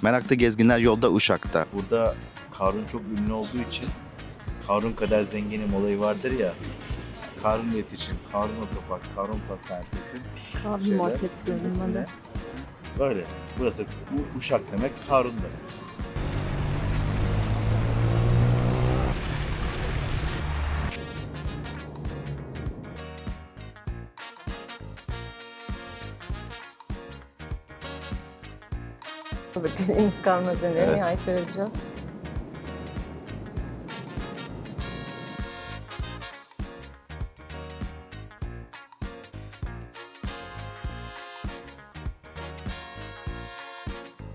Meraklı gezginler yolda Uşak'ta. Burada Karun çok ünlü olduğu için Karun kadar zenginim olayı vardır ya. Karun iletişim, Karun otopark, Karun pastanesi. Karun market gördüm ben de. Böyle. Burası Uşak demek, Karun demek. Beklediğimiz kar malzemeleri nihayet görebileceğiz.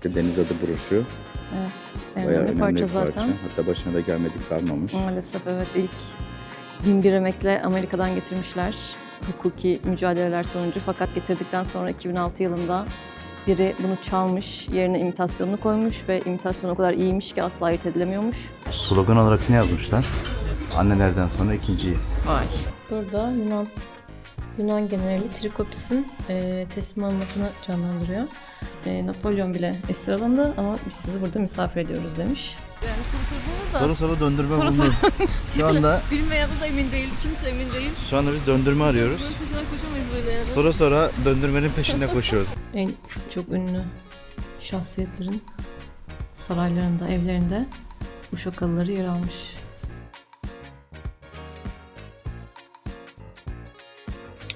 Deniz adı broşu. Evet. En Bayağı önemli önemli parça bir parça. zaten. Hatta başına da gelmedik kalmamış. Maalesef evet, ilk 1001 emekle Amerika'dan getirmişler. Hukuki mücadeleler sonucu, fakat getirdikten sonra 2006 yılında biri bunu çalmış, yerine imitasyonunu koymuş ve imitasyon o kadar iyiymiş ki asla ayırt edilemiyormuş. Slogan olarak ne yazmışlar? Annelerden sonra ikinciyiz. Vay. Burada Yunan generali Trikopis'in teslim almasını canlandırıyor. Napolyon bile esir alındı ama biz sizi burada misafir ediyoruz demiş. Yani Soru döndürme Soru bulundu. Şu anda bilmeyen da emin değil, kimse emin değil. şu anda biz döndürme arıyoruz. Böyle peşinden koşamayız böyle yani. Sonra döndürmenin peşinde koşuyoruz. En çok ünlü şahsiyetlerin saraylarında, evlerinde Uşakalıları yer almış.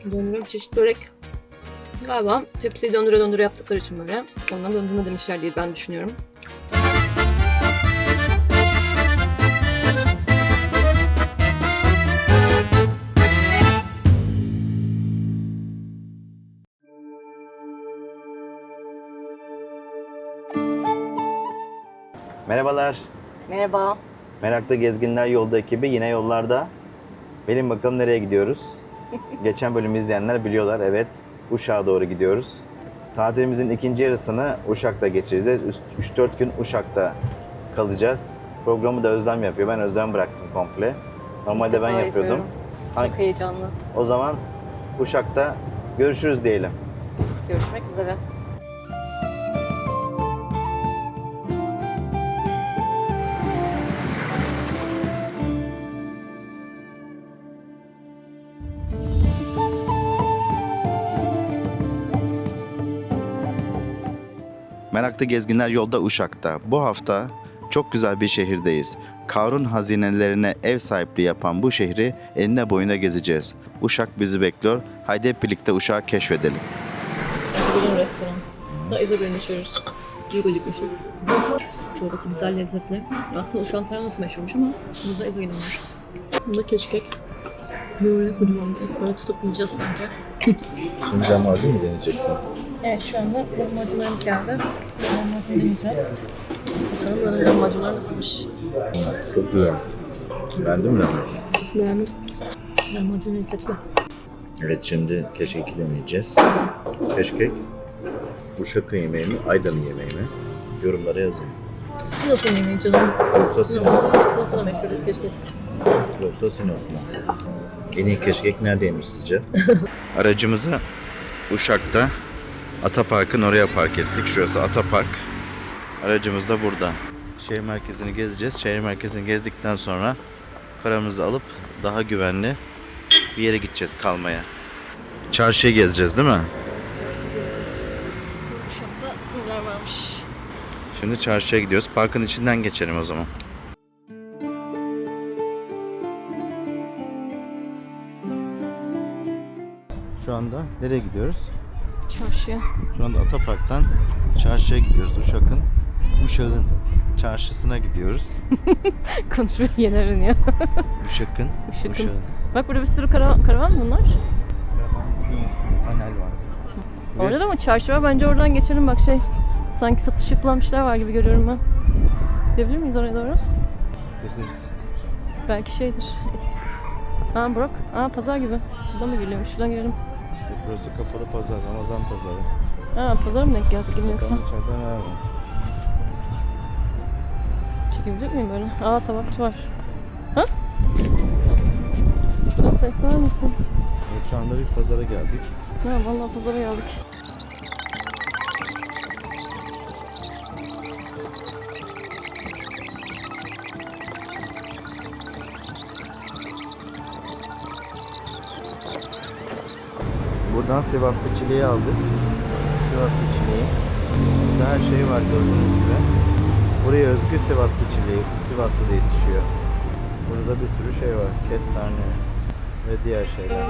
Döndürme bir çeşit börek. Galiba tepsiyi döndüre döndüre yaptıkları için böyle. Ondan döndürme demişler diye ben düşünüyorum. Merhabalar. Merhaba. Meraklı Gezginler Yolda ekibi yine yollarda. Bilin bakalım nereye gidiyoruz? Geçen bölümü izleyenler biliyorlar. Evet, Uşak'a doğru gidiyoruz. Tatilimizin ikinci yarısını Uşak'ta geçireceğiz. 3-4 gün Uşak'ta kalacağız. Programı da Özlem yapıyor. Ben Özlem bıraktım komple. Normalde ben yapıyordum. Çok heyecanlı. O zaman Uşak'ta görüşürüz diyelim. Görüşmek üzere. Meraklı Gezginler Yolda Uşak'ta. Bu hafta çok güzel bir şehirdeyiz. Karun hazinelerine ev sahipliği yapan bu şehri enine boyuna gezeceğiz. Uşak bizi bekliyor. Haydi hep birlikte Uşak'ı keşfedelim. Bugün restoran. Da İzagöl'ün içiyoruz. Çok acıkmışız. Çorbası güzel, lezzetli. Aslında Uşak'ın tarhanası meşhurmuş ama burada ezogelin var. Bunda keşkek. Böyle kocaman bir et. Böyle tutup yiyeceğiz sanki. Şimdi lahmacun mu deneyeceksin? Evet, şu anda lahmacunlarımız geldi. Lahmacun deneyeceğiz. Bakalım buranın lahmacunları nasılmış. Çok güzel. Beğendin mi lahmacun? Beğendim. Lahmacun lezzetli. Evet, şimdi keşkek deneyeceğiz. Keşkek, Uşak'ın yemeği mi, Aydın'ın yemeği mi? Yorumlara yazın. Sinop'un yemeği canım. Bursa Sinop. Sinop'ta da meşhurdur keşkek. Bursa Sinop mu? En iyi keşkek neredeymiş sizce? Aracımızı Uşak'ta Atapark'ın oraya park ettik. Şurası Atapark. Aracımız da burada. Şehir merkezini gezeceğiz. Şehir merkezini gezdikten sonra karamızı alıp daha güvenli bir yere gideceğiz kalmaya. Çarşıyı gezeceğiz değil mi? Çarşı gezeceğiz. Uşak'ta neler varmış. Şimdi çarşıya gidiyoruz. Parkın içinden geçelim o zaman. Şu anda nereye gidiyoruz? Çarşıya. Şu anda Atapark'tan çarşıya gidiyoruz. Uşak'ın çarşısına gidiyoruz. Konuşmayı yeni öğreniyor. Uşak'ın. Bak burada bir sürü karavan mı bunlar? Panel var. Orada da mı çarşı var? Bence oradan geçelim bak sanki satış yapılanmışlar var gibi görüyorum ben. Gidebilir miyiz oraya doğru? Gideriz. Belki şeydir. Aa Burak. Aa pazar gibi. Buradan mı geliyormuş? Şuradan girelim. Burası kapalı pazar, Ramazan pazarı. Ha pazara mı denk geldik yine yoksa? Bakalım içeride ne var? Çekebilecek miyim böyle? Aa tabakçı var. Ha? Şurada sesler misin? Evet, şu anda bir pazara geldik. Ha vallahi pazara geldik. Buradan Sivaslı çileği aldık. Sivaslı çileği. Burada her şey var gördüğünüz gibi. Buraya özgü Sivaslı çileği. Sivaslı'da yetişiyor. Burada bir sürü şey var. Kestane ve diğer şeyler.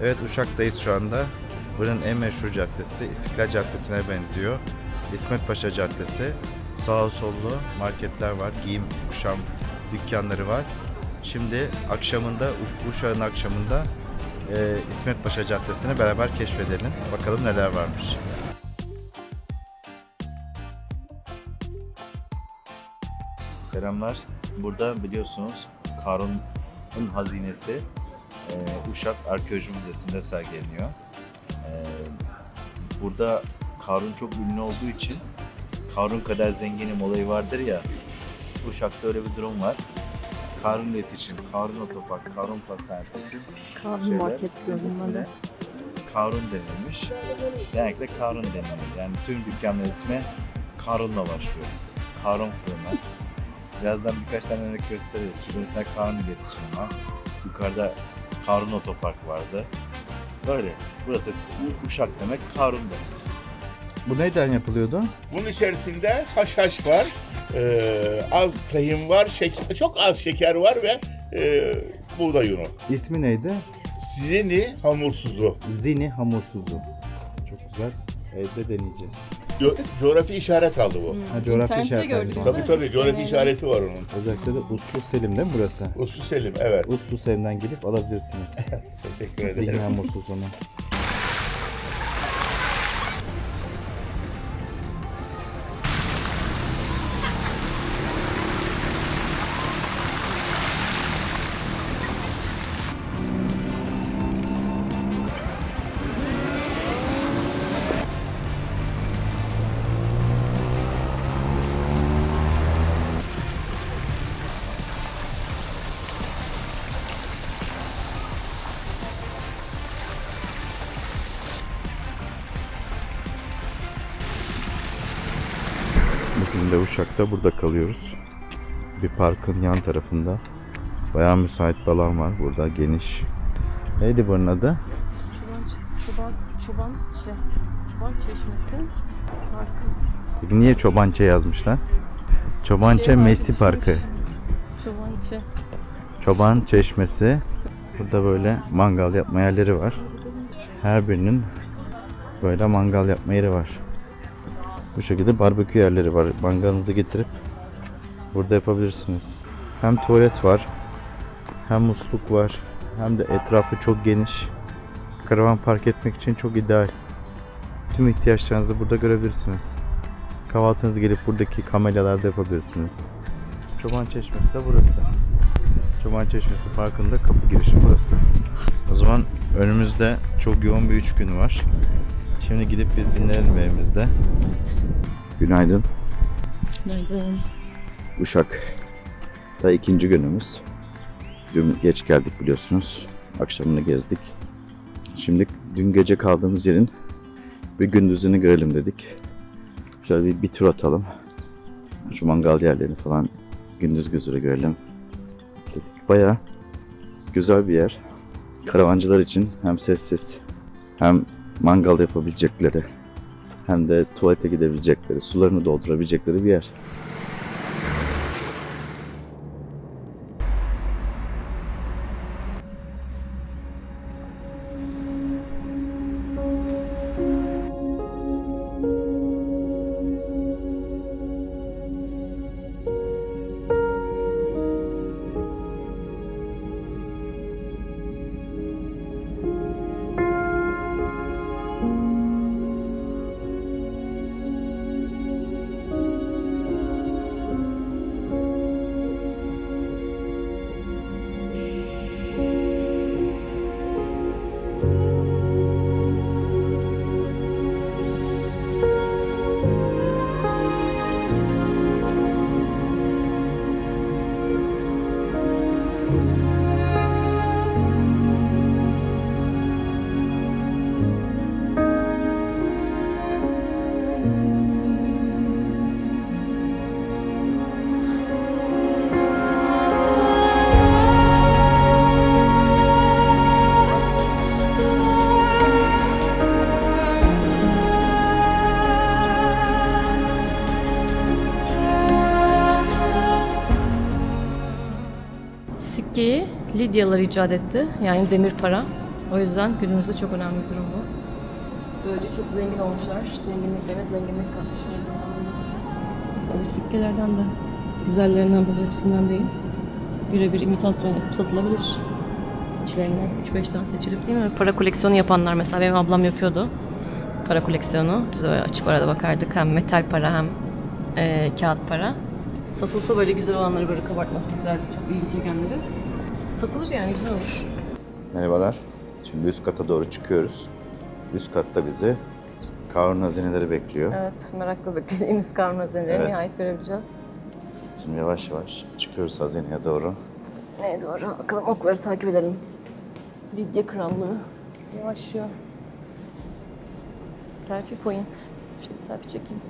Evet, Uşak'tayız şu anda. Buranın en meşhur caddesi İstiklal Caddesi'ne benziyor. İsmet Paşa Caddesi. Sağ sollu marketler var, giyim kuşam dükkanları var. Şimdi akşamında, Uşak'ın akşamında İsmet Paşa Caddesi'ni beraber keşfedelim. Bakalım neler varmış. Selamlar. Burada biliyorsunuz Karun'un hazinesi Uşak Arkeoloji Müzesi'nde sergileniyor. Burada Karun çok ünlü olduğu için Karun kadar zenginim olayı vardır ya. Uşak'ta öyle bir durum var. Karun İletişim, Karun Otopark, Karun Pastanesi. Karun market görünümünde. Karun denilmiş. Genellikle Karun deniliyor. Yani tüm dükkanlar ismi Karun'la başlıyor. Karun Fırınlar. Birazdan birkaç tane örnek gösteririz. Şurada mesela Karun İletişim var. Yukarıda Karun Otopark vardı. Böyle. Burası Uşak demek, Karun demek. Bu neyden yapılıyordu? Bunun içerisinde haşhaş var, az tahin var, çok az şeker var ve buğday unu. İsmi neydi? Zini hamursuzu. Zini hamursuzu. Çok güzel. Evde deneyeceğiz. Coğrafi işaret aldı bu. Ha, coğrafi İnternette işaretler. gördük. Tabii coğrafi işareti var onun. Özellikle de Uslu Selim değil mi burası? Uslu Selim, evet. Uslu Selim'den gelip alabilirsiniz. Teşekkür Zihni ederim. hamursuzunu. Bugün de Uşak'ta burada kalıyoruz. Bir parkın yan tarafında. Bayağı müsait bir alan var burada, geniş. Neydi bunun adı? Çoban Çeşmesi Parkı. Peki niye Çobançe yazmışlar? Çobançe Messi Parkı. Çobançe. Çoban Çeşmesi. Burada böyle mangal yapma yerleri var. Her birinin böyle mangal yapma yeri var. Bu şekilde barbekü yerleri var. Mangalınızı getirip burada yapabilirsiniz. Hem tuvalet var, hem musluk var, hem de etrafı çok geniş. Karavan park etmek için çok ideal. Tüm ihtiyaçlarınızı burada görebilirsiniz. Kahvaltınızı gelip buradaki kamelyalarda yapabilirsiniz. Çoban Çeşmesi de burası. Çoban Çeşmesi Parkı'nda kapı girişi burası. O zaman önümüzde çok yoğun bir 3 gün var. Şimdi gidip biz dinlenelim evimizde. Günaydın. Günaydın. Uşak'ta ikinci günümüz. Dün geç geldik biliyorsunuz. Akşamını gezdik. Şimdi dün gece kaldığımız yerin bir gündüzünü görelim dedik. Şöyle bir tur atalım. Şu mangal yerlerini falan gündüz gözüyle görelim. Bayağı güzel bir yer. Karavancılar için hem sessiz hem mangal yapabilecekleri hem de tuvalete gidebilecekleri, sularını doldurabilecekleri bir yer. Sikkeyi Lidyalılar icat etti. Yani demir para. O yüzden günümüzde çok önemli bir durum bu. Böylece çok zengin olmuşlar. Zenginliklerine zenginlik katmışlar zamanında. Tabii sikkelerden de, güzellerinden de, hepsinden değil. Birebir imitasyon yapıp satılabilir. İçlerinden 3-5 tane seçilip, değil mi? Para koleksiyonu yapanlar mesela, benim ablam yapıyordu. Para koleksiyonu. Biz öyle açıp arada bakardık. Hem metal para hem kağıt para. Satılsa böyle güzel olanları, böyle kabartması güzel, çok ilgi çekenleri satılır yani, güzel olur. Merhabalar. Şimdi üst kata doğru çıkıyoruz. Üst katta bizi Karun hazineleri bekliyor. Evet, merakla beklediğimiz Karun hazineleri Evet. nihayet görebileceğiz. Şimdi yavaş yavaş çıkıyoruz hazineye doğru. Hazineye doğru. Bakalım, okları takip edelim. Lidya Krallığı yavaşlıyor. Selfie point. Şöyle bir selfie çekeyim.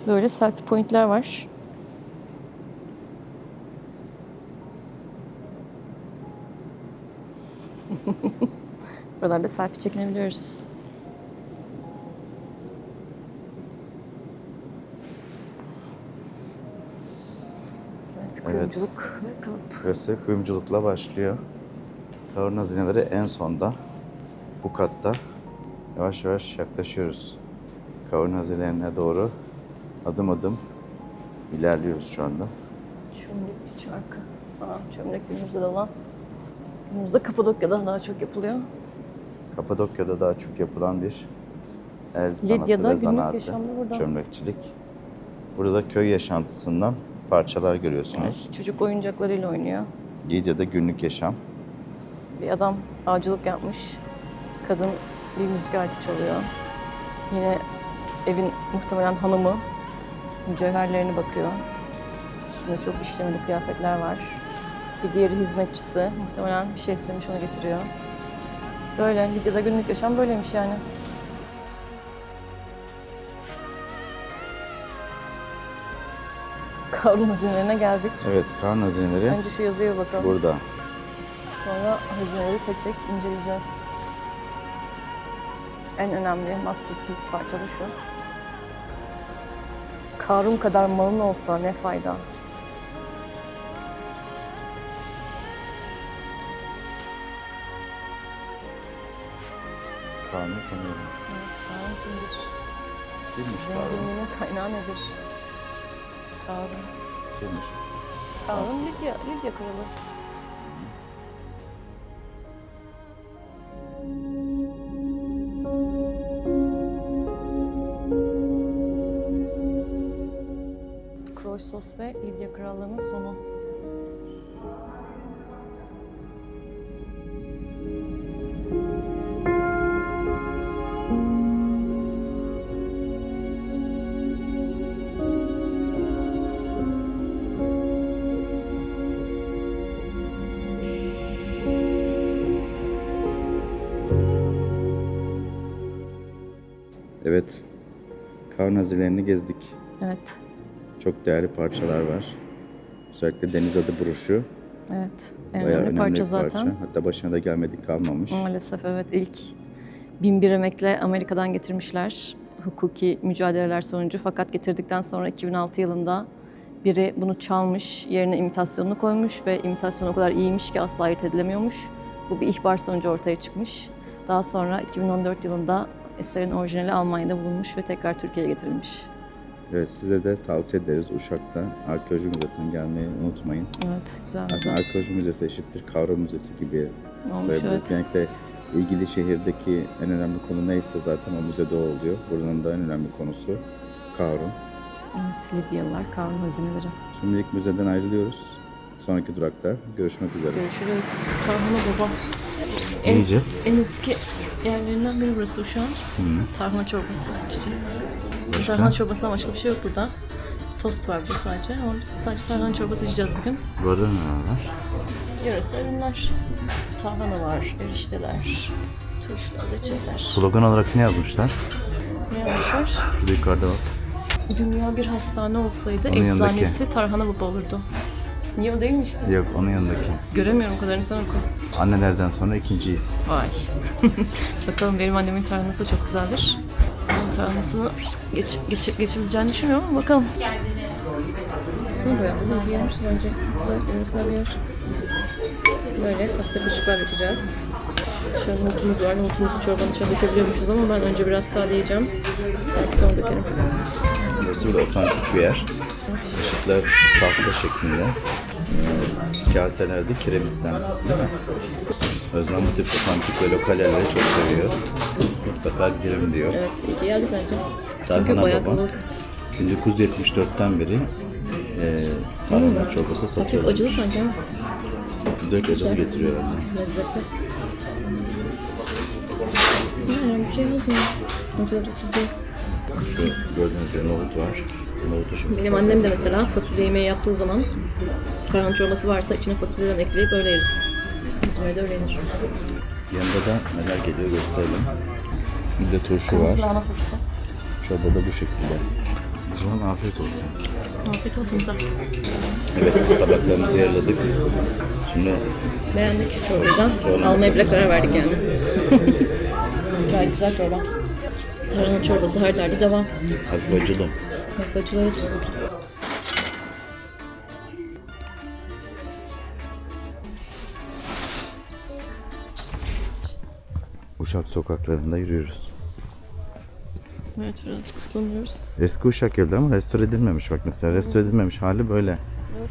Böyle selfie pointler var. Buralarda selfie çekinebiliyoruz. Evet, kuyumculuk ve kalıp. Burası kuyumculukla başlıyor. Karun hazineleri en sonda. Bu katta. Yavaş yavaş yaklaşıyoruz. Karun hazinelerine doğru adım adım ilerliyoruz şu anda. Çömlekçi çarkı. Çömlek günümüzde de olan. Günümüzde Kapadokya'da daha çok yapılıyor. Kapadokya'da daha çok yapılan bir el sanatı Lidya'da ve günlük zanaatı. yaşamda burada. Çömlekçilik. Burada köy yaşantısından parçalar görüyorsunuz. Çocuk oyuncaklarıyla oynuyor. Lidya'da günlük yaşam. Bir adam avcılık yapmış. Kadın bir müzik aleti çalıyor. Yine evin muhtemelen hanımı mücevherlerine bakıyor. Üstünde çok işlemeli kıyafetler var. Bir diğeri hizmetçisi. Muhtemelen bir şey istemiş, onu getiriyor. Böyle. Lidya'da günlük yaşam böyleymiş yani. Karun hazinelerine geldik. Evet, Karun hazineleri Önce şu yazıya bir bakalım. burada. Sonra hazineleri tek tek inceleyeceğiz. En önemli masterpiece parça da şu. Karun kadar malın olsa ne fayda? Karun'u tanıyorum. Evet, Karun kimdir? Kimmiş Karun? Zenginliğinin kaynağı nedir? Karun. Kimmiş? Karun Lidya kralı. Kroisos ve Lidya krallığının sonu. Evet, Karun hazinelerini gezdik. Evet. Çok değerli parçalar var. Özellikle deniz adı broşu. Evet. En Bayağı önemli önemli parça bir parça. zaten. Hatta başına da gelmedik kalmamış. Maalesef evet, ilk 1001 emekle Amerika'dan getirmişler. Hukuki mücadeleler sonucu, fakat getirdikten sonra 2006 yılında biri bunu çalmış, yerine imitasyonunu koymuş ve imitasyon o kadar iyiymiş ki asla ayırt edilemiyormuş. Bu bir ihbar sonucu ortaya çıkmış. Daha sonra 2014 yılında eserin orijinali Almanya'da bulunmuş ve tekrar Türkiye'ye getirilmiş. Evet, size de tavsiye ederiz Uşak'ta Arkeoloji Müzesi'ne gelmeyi unutmayın. Evet, güzel Aslında güzel. Arkeoloji Müzesi eşittir Karun Müzesi gibi Olmuş, sayabiliriz. evet. Genellikle ilgili şehirdeki en önemli konu neyse zaten o müzede o oluyor. Buranın da en önemli konusu Karun. Evet, Lidyalılar, Karun hazineleri. Şimdilik müzeden ayrılıyoruz. Sonraki durakta görüşmek üzere. Görüşürüz. Tarhana baba. Ne yiyeceğiz? En eski yerlerinden biri burası Uşak'ın. Tarhana çorbası içeceğiz. Tarhana çorbasından başka bir şey yok burada. tost var burada sadece ama biz sadece tarhana çorbası içeceğiz bugün. Burada ne var? Yarısı ürünler. Tarhana var, erişteler, turşular, reçeller. Slogan olarak ne yazmışlar? Ne yapmışlar? Şurada yukarıda bak. Dünya bir hastane olsaydı Onun yanındaki. eczanesi Tarhana Baba olurdu. Niye o değil mi işte? Yok, onun yanındaki. Göremiyorum o kadarını, sen oku. Annelerden sonra ikinciyiz. Vay. Bakalım, benim annemin tarhanası çok güzeldir. Onun tarhanasını geçebileceğini düşünmüyorum ama bakalım. Baksana bayağı bunu bir yermiş bence. Çok güzel, yöresel bir yer. Böyle tatlı kaşıklar geçeceğiz. Dışarıda notumuz var. Notumuzu çorbanın içine dökebiliyormuşuz ama ben önce biraz sade yiyeceğim. Belki sonra dökerim. Burası bir de otantik bir yer. Işıklar tahta şeklinde. Kaselerde kiremitten, değil mi? Özlem bu tip otantik ve lokal yerleri çok seviyor. Mutlaka gidelim diyor. Evet, iyi ki geldik bence. Çünkü Tarhana bayağı Baba kalabalık. 1974'ten beri tarhana çorbası Hafif satıyor. acılı sanki ama Direkt acılı getiriyor herhalde. lezzetli. Yani bir şey yazmıyor. Acı acısız değil. Şu gördüğünüz gibi nohut var. Nohutu şimdi Benim annem de mesela fasulye yemeği yaptığı zaman tarhana çorbası varsa içine fasulyeden ekleyip öyle yeriz. İzmir'de öyle yenir. yanında da neler geliyor gösterelim. Bir de turşu Kırmızı var. lahana turşusu. Çorba da bu şekilde. O zaman afiyet olsun. Afiyet olsun bize. Evet, biz tabaklarımızı yarıladık. Şimdi Beğendik çorbayı da. Almaya bile karar verdik yani. Gayet güzel çorba. Tarhana çorbası her derde devam. hafif acılı. Hafif acılı, evet. Uşak sokaklarında yürüyoruz. Evet, birazcık ıslanıyoruz. Eski Uşak evleri ama restore edilmemiş. Bak mesela restore edilmemiş hali böyle. Evet.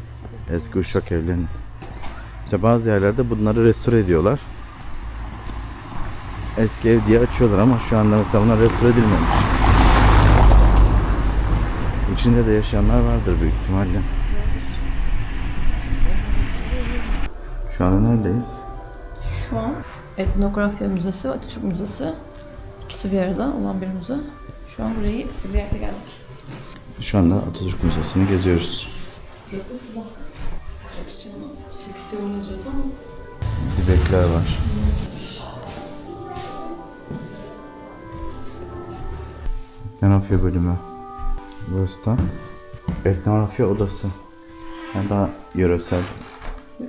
Eski Uşak evlerinin. İşte bazı yerlerde bunları restore ediyorlar. Eski ev diye açıyorlar ama şu anda mesela bunlar restore edilmemiş. İçinde de yaşayanlar vardır büyük ihtimalle. Şu anda neredeyiz? Şu an Etnografya Müzesi ve Atatürk Müzesi. İkisi bir arada olan bir müze. Şu an burayı ziyarete geldik. Şu anda Atatürk Müzesi'ni geziyoruz. Burası silah. Koleksiyonu, seksiyon yazıyordu ama. Dibekler var. Etnografya bölümü. Burası da etnografya odası. Yani daha yöresel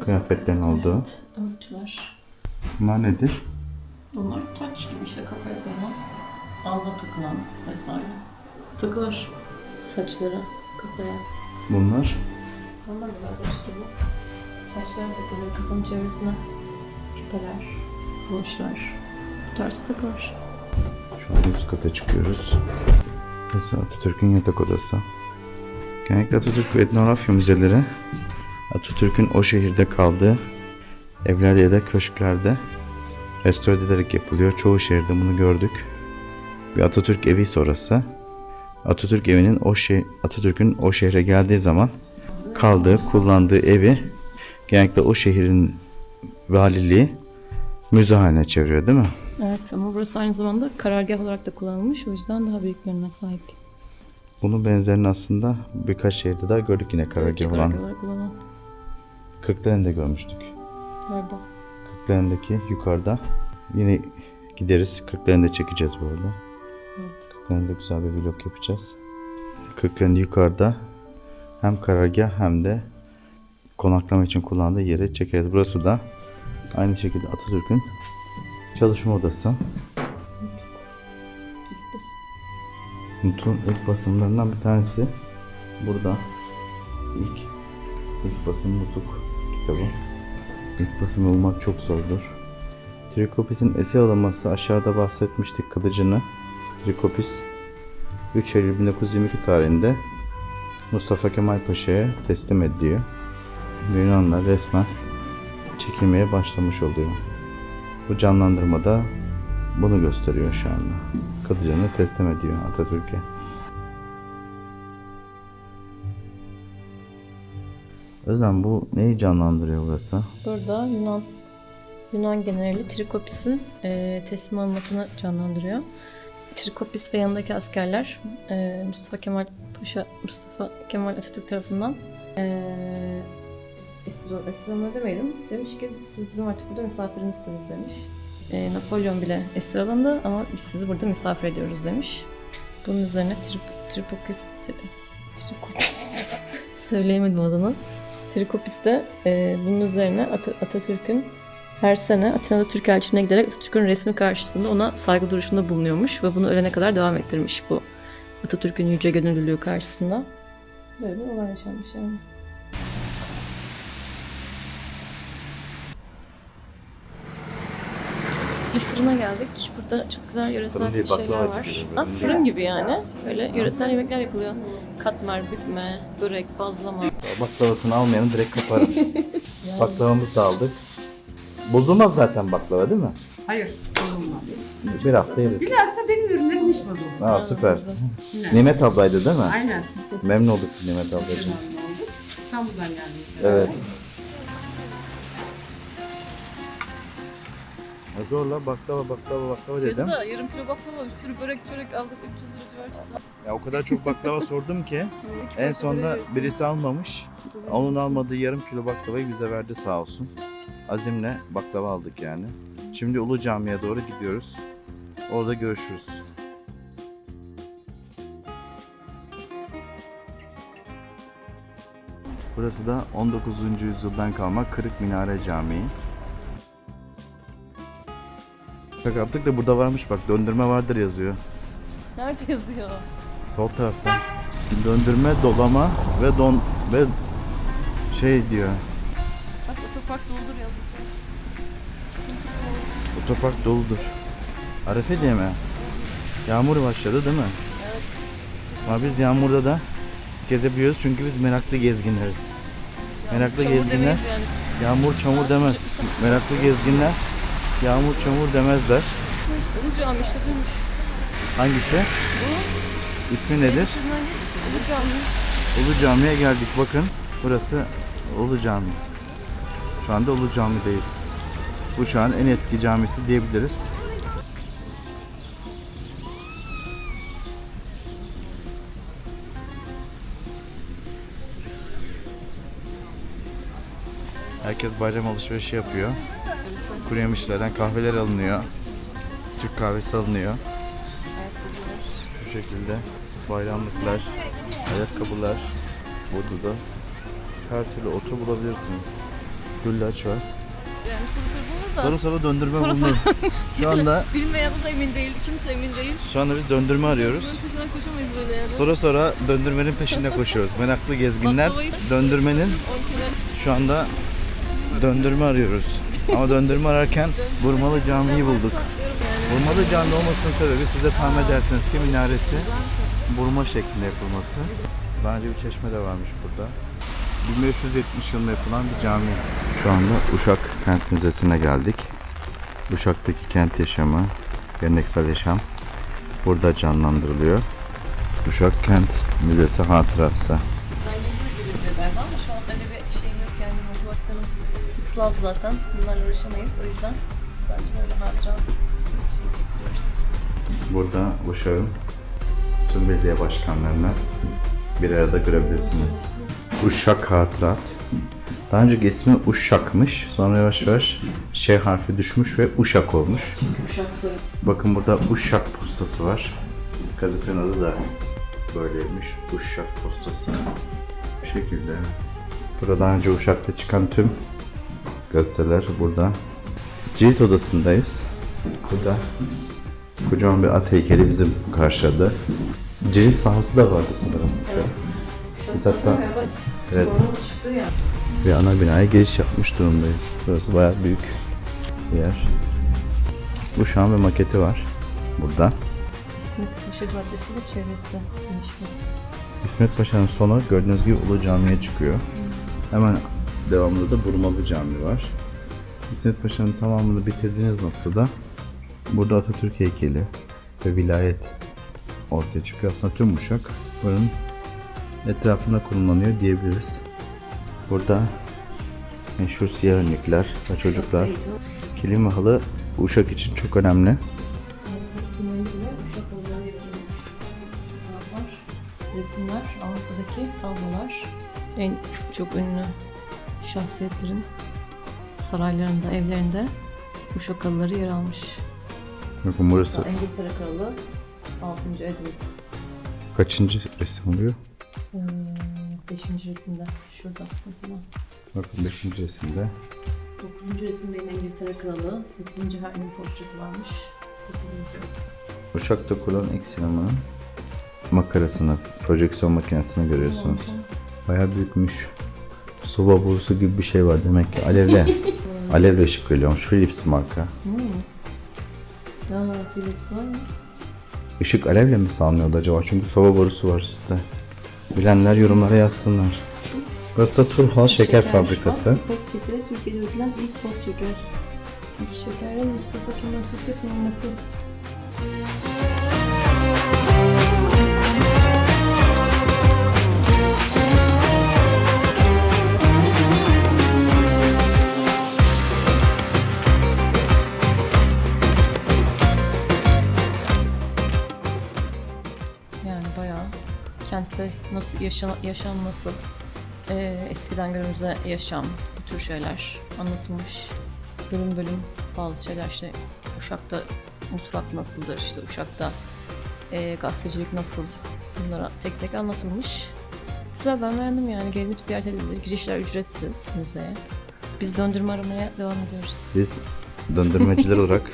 kıyafetlerin olduğu. Örtüler. Bunlar nedir? Bunlar taç gibi işte, kafaya koyulan, alna takılan vesaire. Takılar saçlara, kafaya. Bunlar Onlar da zaten işte bu. Saçlara takılıyor, kafanın çevresine. Küpeler, broşlar. Bu tarz takılar. şu an üst kata çıkıyoruz. Burası Atatürk'ün yatak odası. Genellikle Atatürk ve etnografya müzeleri Atatürk'ün o şehirde kaldığı evlerde ya da köşklerde restore edilerek yapılıyor. Çoğu şehirde bunu gördük. Bir Atatürk evi sonrası. Atatürk evinin Atatürk'ün o şehre geldiği zaman kaldığı, kullandığı evi genellikle o şehrin valiliği müze haline çeviriyor, değil mi? Evet, ama burası aynı zamanda karargah olarak da kullanılmış. O yüzden daha büyük bir öneme sahip. Bunun benzerini aslında birkaç şehirde daha gördük yine karargah olan. olarak kullanılan. Kırklareli'nde görmüştük. Galiba. Kırklareli'ndeki yukarıda. Yine gideriz. Kırklareli'nde çekeceğiz bu arada. Evet. Kırklareli'nde güzel bir vlog yapacağız. Kırklareli'nde yukarıda hem karargah hem de konaklama için kullandığı yere çekeriz. Burası da aynı şekilde Atatürk'ün çalışma odası. Nutuk'un ilk basımlarından bir tanesi. Burada ilk basım Nutuk kitabı. İlk basımı bulmak çok zordur. Trikopis'in esir alınması, aşağıda bahsetmiştik kılıcını. Trikopis 3 Eylül 1922 tarihinde Mustafa Kemal Paşa'ya teslim ediliyor. Yunanlar resmen çekilmeye başlamış oluyor. Bu canlandırmada bunu gösteriyor şu anda. Kılıcını teslim ediyor Atatürk'e. Özlem, bu neyi canlandırıyor burası? Burada Yunan generali Trikopis'in teslim alınmasını canlandırıyor. Trikopis ve yanındaki askerler Mustafa Kemal Atatürk tarafından esir demeyelim. Demiş ki siz bizim artık burada misafirimizsiniz demiş. Napolyon bile esir alındı ama biz sizi burada misafir ediyoruz demiş. Bunun üzerine Trikopis söyleyemedim adını. Trikopis de bunun üzerine Atatürk'ün her sene Atina'da Türk elçiliğine giderek Atatürk'ün resmi karşısında ona saygı duruşunda bulunuyormuş ve bunu ölene kadar devam ettirmiş bu Atatürk'ün yüce gönüllülüğü karşısında. Böyle bir olay yaşanmış yani. Bir fırına geldik. Burada çok güzel yöresel Fırın değil, şeyler baklava var. çıkıyor böyle. Ha, fırın gibi yani. Böyle yöresel yemekler yapılıyor. Katmer, bükme, börek, bazlama. Baklavasını almayanı direkt kaparım. Baklavamızı da aldık. Bozulmaz zaten baklava değil mi? Hayır, olmaz. Bir hafta yeriz. Bilhassa benim ürünlerim hiç bozulmaz. Aa süper. Güzel. Nimet ablaydı değil mi? Aynen. Memnun olduk Nimet ablacığım. Memnun olduk. İstanbul'dan geldik. Evet. Zorla baklava dedim. Da yarım kilo baklava, bir sürü börek, çörek aldık. 300 lira civar çıktı. Ya o kadar çok baklava sordum ki en sonunda birisi almamış. Onun almadığı yarım kilo baklavayı bize verdi sağ olsun. Azimle baklava aldık yani. Şimdi Ulu Cami'ye doğru gidiyoruz. Orada görüşürüz. Burası da 19. yüzyıldan kalma Kırık Minare Camii. Bak yaptık da burada varmış bak, döndürme vardır yazıyor. Nerede yazıyor? Sol tarafta. Döndürme, dolama ve şey diyor. Bak otopark doldur yazıyor. Otopark doludur. Arefe diye mi? Yağmur başladı değil mi? Evet. Ama biz yağmurda da gezebiliyoruz çünkü biz meraklı gezginleriz. Meraklı Çamur gezginler demeyiz yani. yağmur çamur demez. Meraklı gezginler yağmur çamur demezler. Ulu Cami işte duymuş. Hangisi? Bu. İsmi nedir? Ulu Cami. Ulu Cami'ye geldik bakın. Burası Ulu Cami. Şu anda Ulu Cami'deyiz. Bu şu an en eski camisi diyebiliriz. Herkes bayram alışverişi yapıyor. Kuru yemişlerden kahveler alınıyor. Türk kahvesi alınıyor. Şu şekilde bayramlıklar, ayakkabılar, burada da her türlü otu bulabilirsiniz. Güllaç var. Yani soru bulur da. Soru soru döndürme Soru bulunur. Şu anda Bilmeyen da emin değil, kimse emin değil. şu anda biz döndürme arıyoruz. Bunun peşinden koşamayız böyle yani. Sonra sonra döndürmenin peşinde koşuyoruz. Meraklı gezginler Baklavayı- döndürmenin 10 kilo. şu anda döndürme arıyoruz. Ama döndürme ararken Burmalı Camii'yi bulduk. Yani. Burmalı Cami olmasının sebebi siz de tahmin edersiniz ki minaresi burma şeklinde yapılması. Daha önce bir çeşme de varmış burada. 1570 yılında yapılan bir cami. Şu anda Uşak Kent Müzesi'ne geldik. Uşak'taki kent yaşamı, geleneksel yaşam burada canlandırılıyor. Uşak Kent Müzesi hatırası. Ben gezine gelebilir galiba ama şu an öyle bir şeyim yok yani motivasyonum ıslaz zaten. Bunlarla uğraşamayız o yüzden sadece böyle hatıra şey çektiriyoruz. Burada Uşak'ın tüm belediye başkanlarını bir arada görebilirsiniz. Uşak Hatırat. Daha önceki ismi Uşak'mış. Sonra yavaş yavaş Ş harfi düşmüş ve Uşak olmuş. Uşak soyu. Bakın burada Uşak postası var. Gazetenin adı da böyleymiş. Uşak postası. Bu şekilde. Burada daha önce Uşak'ta çıkan tüm gazeteler burada. Cirit odasındayız. Burada kocaman bir at heykeli bizim karşıladı. Cirit sahası da vardı sanırım. Biz hatta evet, Çıktı ya. bir ana binaya giriş yapmış durumdayız. Burası bayağı büyük bir yer. Bu şu an bir maketi var burada. İsmet Paşa Caddesi ve çevresi. İsmet Paşa'nın sonu gördüğünüz gibi Ulu Cami'ye çıkıyor. Hemen devamında da Burmalı Cami var. İsmet Paşa'nın tamamını bitirdiğiniz noktada burada Atatürk heykeli ve vilayet ortaya çıkıyor. Aslında tüm Uşak buranın etrafında konumlanıyor diyebiliriz. Burada meşhur siyah önlükler ve çocuklar. Kilim ve halı Uşak için çok önemli. Simayı bile Uşak oluyor. Avrupa'daki tablolar en çok ünlü şahsiyetlerin saraylarında, evlerinde uşak halıları yer almış. Bakın burası İngiltere Kralı 6. Edward. kaçıncı resim oluyor? 5. resimde şurada mesela. Bakın 5. resimde. 9. resimde yine İngiltere Kralı. 8. Henry'nin portresi varmış. 9. Uşak'ta kurulan ilk sinemanın makarasını, projeksiyon makinesini görüyorsunuz. Bayağı büyükmüş. Soba borusu gibi bir şey var demek ki alevle ışık veriyormuş. Philips marka. Philips var mı? Işık alevle mi sağlanıyordu acaba? Çünkü soba borusu var üstte. Bilenler yorumlara yazsınlar. Burası da Turhal Şeker Fabrikası. Pek kesili Türkiye'de üretilen ilk toz şeker. İlk şekerle Mustafa Kemal Türkiye sunulması. Yani bayağı kentte nasıl yaşam nasıl, eskiden günümüze yaşam, bu tür şeyler anlatılmış. Bölüm bölüm bazı şeyler işte Uşak'ta mutfak nasıldır, işte Uşak'ta gazetecilik nasıl, bunlara tek tek anlatılmış. Güzel, ben beğendim yani, gelinip ziyaret edilebilir. Girişler ücretsiz müzeye. Biz döndürme aramaya devam ediyoruz. Biz döndürmeciler olarak,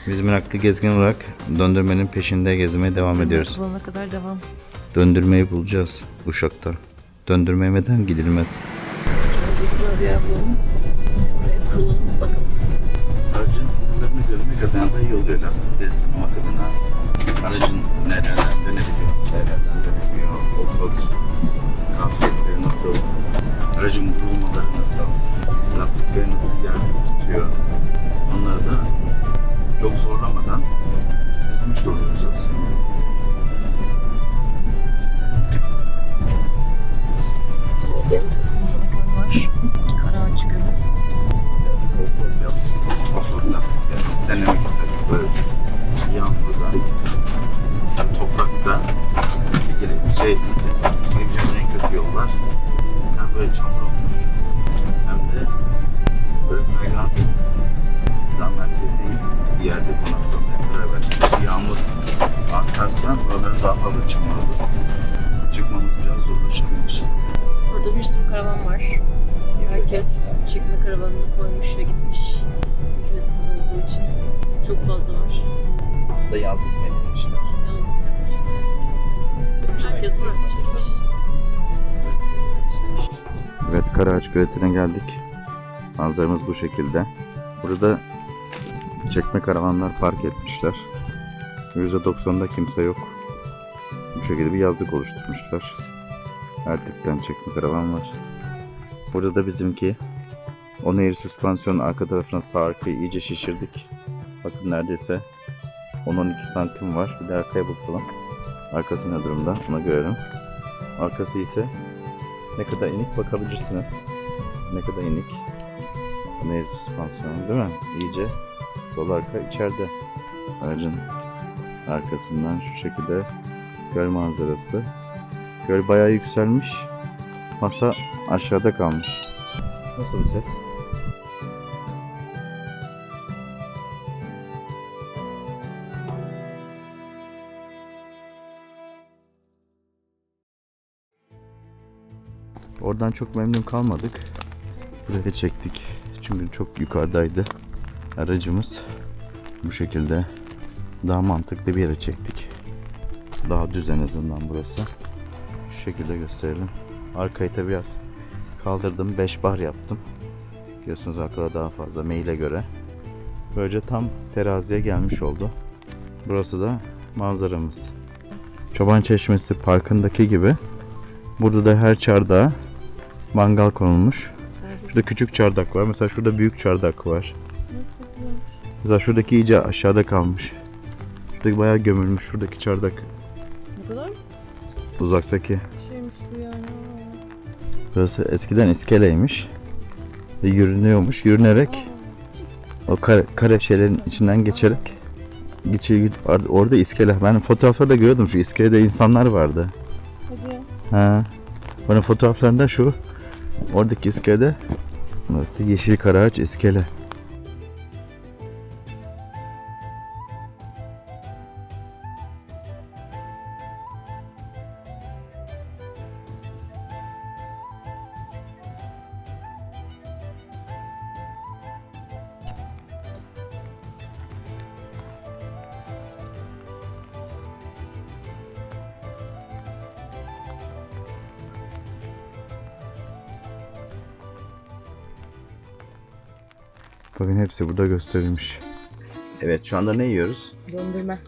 biz meraklı gezgin olarak döndürmenin peşinde gezmeye devam ediyoruz. Bulana kadar devam. Döndürmeyi bulacağız Uşak'ta. Döndürmemeden gidilmez. Bize güzel bir yer bulalım. Oraya kurulalım, bakalım. Aracın sınırlarını görmek adına da iyi oluyor lastikleri tanımak adına. Aracın nerelerden dönebiliyor, nerelerden dönemiyor, offroad kabiliyetleri nasıl, aracın vurulmaları nasıl, lastikleri nasıl yerde tutuyor. Onları da çok zorlamadan yapmış oluyoruz aslında. Benim tarafımızda bir göl var. Karaağaç Gölü. Offroad yaptık. Offroad lastiklerimizi denemek istedik. Böyle yağmurda, toprakta gelebileceğimiz en kötü yollar. Hem böyle çamur olmuş hem de böyle kaygan daha merkezi bir yerde konaklamaya karar verdik. Çünkü yağmur artarsa buraların daha fazla çamur olur. Çıkmamız biraz zorlaşabilir. Burada bir sürü karavan var. Herkes çekme karavanını koymuş ve gitmiş. Ücretsiz olduğu için. Çok fazla var. Burada yazlık denemişler. Yazlık yapmış. Herkes bırakmış gitmiş. Evet, Karaağaç Göleti'ne geldik. Manzaramız bu şekilde. Burada çekme karavanlar park etmişler. %90'da kimse yok. Bu şekilde bir yazlık oluşturmuşlar. Her tipten çekme karavan var. Burada da bizimki Onair süspansiyonun arka tarafına sağ arkayı iyice şişirdik. Bakın neredeyse 10-12 santim var. Bir de arkaya bakalım. Arkası ne durumda ona görelim. Arkası ise ne kadar inik bakabilirsiniz. Ne kadar inik. Onair süspansiyonu değil mi? İyice sol arka içeride. Aracın arkasından şu şekilde göl manzarası. Göl bayağı yükselmiş. Masa aşağıda kalmış. Nasıl bir ses? Oradan çok memnun kalmadık. Buraya çektik. Çünkü çok yukarıdaydı aracımız. Bu şekilde daha mantıklı bir yere çektik. Daha düz en azından burası. Şu şekilde gösterelim. Arkayı da biraz kaldırdım. 5 bar yaptım. Biliyorsunuz arkada daha fazla maile göre. Böylece tam teraziye gelmiş oldu. Burası da manzaramız. Çoban Çeşmesi Parkı'ndaki gibi burada da her çardağa mangal konulmuş. Şurada küçük çardak var. Mesela şurada büyük çardak var. Mesela şuradaki iyice aşağıda kalmış. Şuradaki bayağı gömülmüş. Şuradaki çardak. Ne kadar Uzaktaki. şeymiş bu yani. Burası eskiden iskeleymiş. Ve yürünüyormuş. Yürünerek o kare şeylerin içinden geçerek orada iskele. Ben fotoğraflarda görüyordum, şu iskelede insanlar vardı. Hadi ya. Ha. Bana fotoğraflarında şu oradaki iskelede nasıl yeşil karaağaç iskele. Bakın hepsi burada gösterilmiş. Evet, şu anda ne yiyoruz? Döndürme.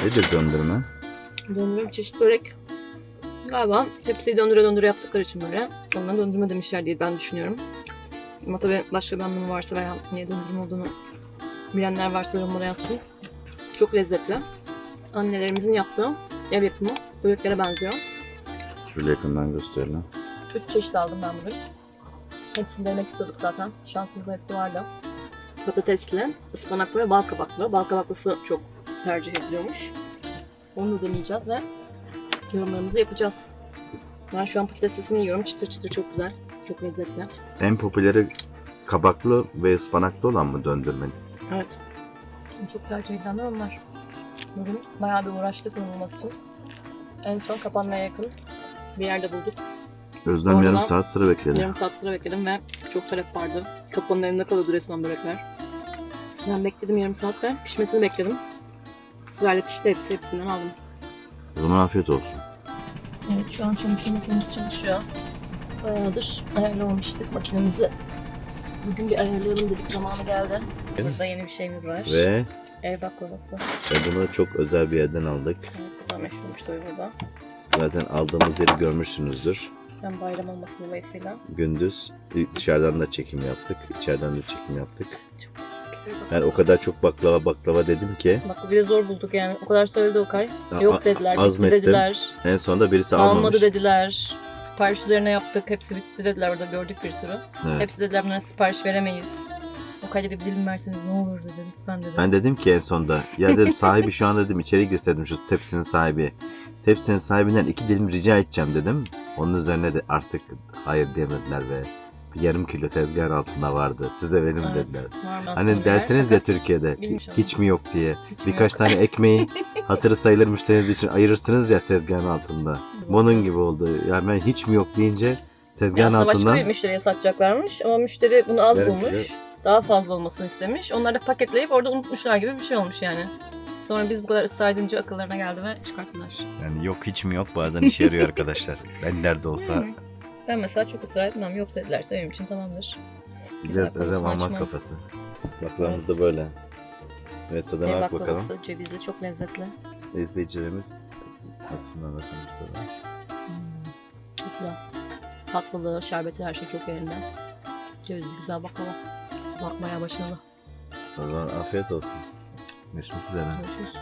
Nedir döndürme? Döndürme bir çeşit börek. Galiba tepsiyi döndüre döndüre yaptıkları için böyle. Ondan döndürme demişler diye ben düşünüyorum. Ama tabii başka bir anlamı varsa veya niye döndürme olduğunu bilenler varsa yorumlara yazsın. Çok lezzetli. Annelerimizin yaptığı ev yapımı böreklere benziyor. Şöyle yakından gösterelim. 3 çeşit aldım ben bugün. Hepsini denemek istiyorduk zaten. Şansımıza hepsi vardı. Patatesli, ıspanaklı ve bal kabaklı. Bal kabaklısı çok tercih ediliyormuş. Onu da deneyeceğiz ve yorumlarımızı yapacağız. Ben şu an patateslisini yiyorum. Çıtır çıtır çok güzel. Çok lezzetli. En popüleri kabaklı ve ıspanaklı olan mı döndürme? Evet. Çok tercih edilenler onlar. Bugün bayağı bir uğraştık onu bulmak için. En son kapanmaya yakın bir yerde bulduk. Özlem Orada yarım saat sıra bekledi. Yarım saat sıra bekledim ve çok talep vardı. Kapının önünde kalıyordu resmen börekler. Ben bekledim yarım saat ve pişmesini bekledim. Sırayla pişti hepsinden aldım. O zaman afiyet olsun. Evet, şu an çamaşır makinemiz çalışıyor. Bayağıdır ayarlamamıştık makinemizi. Bugün bir ayarlayalım dedik, zamanı geldi. Burada yeni bir şeyimiz var. Ve Ev baklavası. bunu çok özel bir yerden aldık. Evet, bu da meşhurmuş tabii burada. Zaten aldığımız yeri görmüşsünüzdür. Hem bayram olması dolayısıyla. Gündüz dışarıdan da çekim yaptık, içeriden de çekim yaptık. Çok lezzetli bir baklava. Yani o kadar çok baklava dedim ki Bak bir de zor bulduk yani. O kadar söyledi Okay. Ya, Yok dediler, bitti azmettim. dediler. en sonunda birisi almamış. Almadı dediler. Sipariş üzerine yaptık. Hepsi bitti dediler. Orada gördük bir sürü. Evet. Hepsi dediler bunlara sipariş veremeyiz. Okay dedi bir dilim verseniz ne olur dedi. Lütfen dedi. Ben dedim ki en sonunda ya dedim sahibi şu an dedim içeri girse dedim şu tepsinin sahibi. Tepsinin sahibinden 2 dilim rica edeceğim dedim. Onun üzerine de artık hayır diyemediler ve yarım kilo tezgahın altında vardı. Size verin Evet, dediler. var mı aslında Hani derseniz ya fakat Türkiye'de bilmiş ama. hiç mi yok diye. Hiç mi Birkaç yok? tane ekmeği hatırı sayılır müşteriniz için ayırırsınız ya tezgahın altında. Bunun gibi oldu. Yani ben hiç mi yok deyince Ya tezgahın aslında başka altından bir müşteriye satacaklarmış ama müşteri bunu az Yarım bulmuş. Daha fazla olmasını istemiş. Onlar da paketleyip orada unutmuşlar gibi bir şey olmuş yani. Sonra biz bu kadar ısrar edince akıllarına geldi ve çıkarttılar. yani yok hiç mi yok bazen işe yarıyor arkadaşlar. Ben nerede olsa Ben mesela çok ısrar etmem. Yok dedilerse benim için tamamdır. biraz Özlem Baklavasını almak açmam. kafası. Baklavamız Evet. da böyle. Evet tadına Ev bak bakalım. baklavası, cevizli çok lezzetli. İzleyicilerimiz baksınlar nasıl burada. Çok güzel. Tatlılığı, şerbeti her şey çok yerinde. Cevizli güzel baklava. Bakmaya başarılı. O zaman afiyet olsun. Görüşmek üzere. Görüşürüz.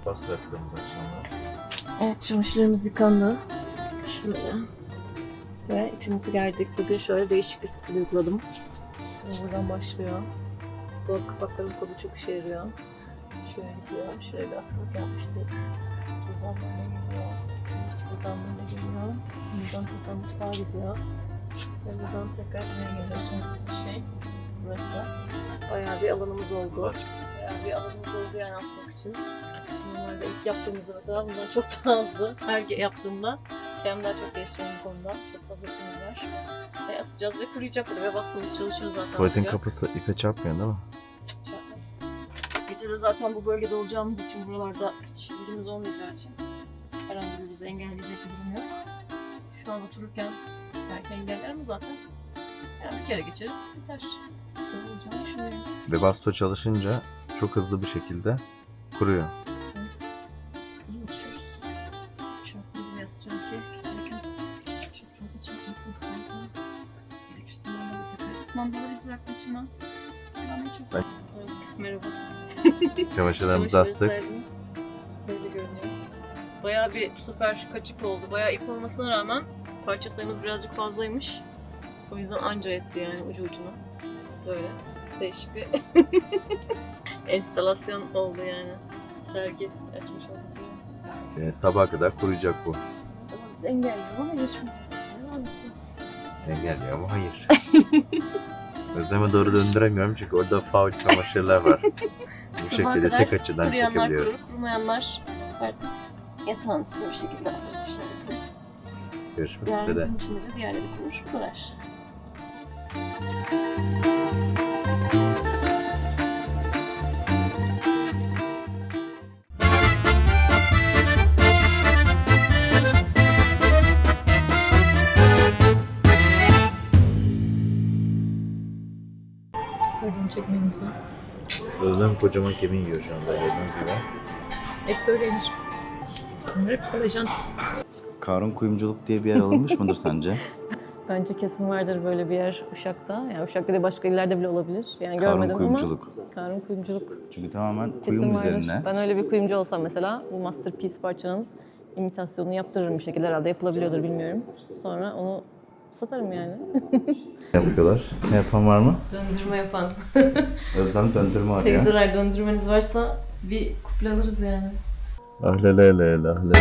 Pasta yaptığımız akşamlar. Evet, çamaşırlarımız yıkandı. Şöyle. Ve ipimizi gerdik. Bugün şöyle değişik bir stil uyguladım. Buradan başlıyor. Bu kapakların kodu çok işe yarıyor. Şöyle gidiyor. Şöyle bir askılık yapmıştık. Buradan böyle geliyor. Buradan böyle geliyor. Buradan tekrar mutfağa gidiyor. Ve buradan tekrar buraya geliyor. Son şey. Burası. Bayağı bir alanımız oldu. Bayağı bir alanımız oldu yani asmak için. Normalde ilk yaptığımızda mesela bundan çok daha azdı. Her yaptığımda kendimi daha çok geliştiriyorum bu konuda. Çok fazla işimiz var. Ve asacağız ve kuruyacak burada ve bastığımız çalışıyor zaten. Tuvaletin sıcak. kapısı ipe çarpmıyor değil mi? Çarpmaz. Gece de zaten bu bölgede olacağımız için buralarda hiç birimiz olmayacağı için herhangi bir bizi engelleyecek bir durum yok. Şu an otururken belki engeller ama zaten yani bir kere geçeriz biter. Sorun olacağını düşünüyorum. Ve basto çalışınca çok hızlı bir şekilde kuruyor. Sonra düşüyoruz. Çarpmayı buraya asacağım ki geçerken çok fazla çarpmasın fazla. Gerekirse mandalı takarız. Mandalı biz bıraktık içime. Ben de çok Ben- Evet, merhaba. Çamaşırlarımızı astık. serdim. Böyle görünüyor. Bayağı bir bu sefer kaçık oldu. Bayağı ip olmasına rağmen parça sayımız birazcık fazlaymış. O yüzden anca etti yani ucu ucuna. Böyle değişik bir enstalasyon oldu yani. Sergi açmış olduk. Yani sabaha kadar kuruyacak bu. Ama Biz engelliyor ama hayır. Devam edeceğiz. Engelliyor ama hayır. Özleme doğru döndüremiyorum çünkü orada faul çamaşırlar var. Bu şekilde tek açıdan Kuruyanlar çekebiliyoruz. kurur, kurumayanlar artık yatağın üstüne bir şekilde atarız, bir şey yaparız. Görüşmek Diğer üzere. gün içinde de diğerleri kurur. Bu kadar. Pardon, çekmeyin lütfen. Özlem kocaman kemiği yiyor şu anda gördüğünüz gibi. Et böyle yenir. Bunlar hep kolajen. Karun Kuyumculuk diye bir yer alınmış mıdır sence? Bence kesin vardır böyle bir yer Uşak'ta. Yani Uşak'ta değil başka illerde bile olabilir. Yani Karun görmedim Kuyumculuk. ama Karun Kuyumculuk Çünkü tamamen kesin kuyum vardır. üzerine. Ben öyle bir kuyumcu olsam mesela bu Masterpiece parçanın imitasyonunu yaptırırım bir şekilde, herhalde yapılabiliyordur bilmiyorum. Sonra onu satarım yani. Ne yapıyorlar? Ne yapan var mı? Döndürme yapan. Özlem döndürme arıyor. Teyzeler, döndürmeniz varsa bir kuple alırız yani. Ahlelele ahlelele.